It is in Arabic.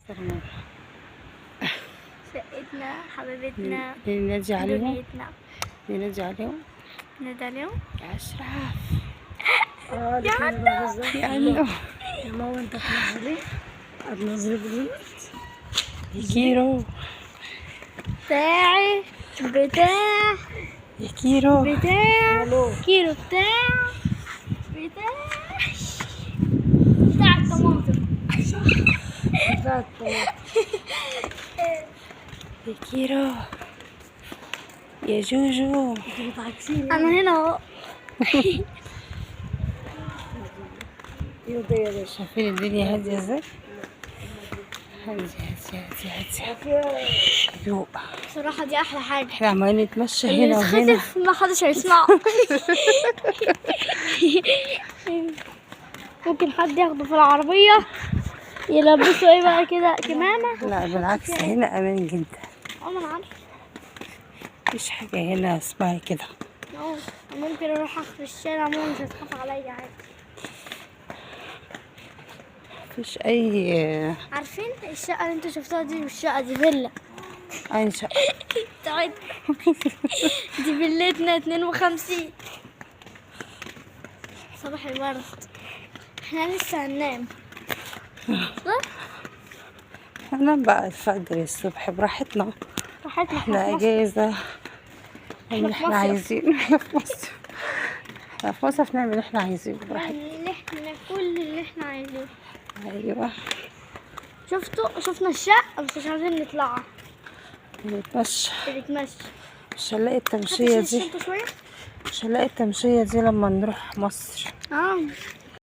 شقتنا حبيبتنا ننادي عليهم دنيتنا. ننادي عليهم نادي عليهم يا أشرف يا عنو يا عنو يا ماما انت تنزلي هتنزلي بلوز يا كيرو بتاعي بتاع يا كيرو بتاع كيلو بتاع الطماطم بتاعت يا كيرو يا جوجو بتعكسيني انا هنا اهو. يوضي يا باشا شايفين الدنيا هادية ازاي؟ هادية هادية يو بصراحة دي احلى حاجة. احنا عمالين نتمشى اللي هنا وهنا يتخطف ما حدش هيسمعه. ممكن حد ياخده في العربية يلبسه ايه بقى كده كمامة. لا بالعكس هنا امان جدا ما انا عارفة. مفيش حاجة هنا اسمها كده ممكن اروح في الشارع ماما مش هتخاف عليا عادي. مفيش اي عارفين الشقة اللي انتوا شفتوها دي مش شقة، دي فيلا شقة بتاعتنا. دي فيلتنا 52. صباح الورد. احنا لسه هننام صح؟ هننام بقى الفجر الصبح براحتنا راحتنا احنا في مصر. اجازة نعمل اللي في احنا مصيف. عايزينه. احنا في مصر احنا في مصر نعمل اللي احنا عايزينه براحتنا. يعني اللي احنا كل اللي احنا عايزينه. ايوه شفنا الشقة بس مش عايزين نطلعها. نتمشى بنتمشى. مش هنلاقي التمشية هتشيل دي الشنطة شوية؟ مش هنلاقي التمشية دي لما نروح مصر.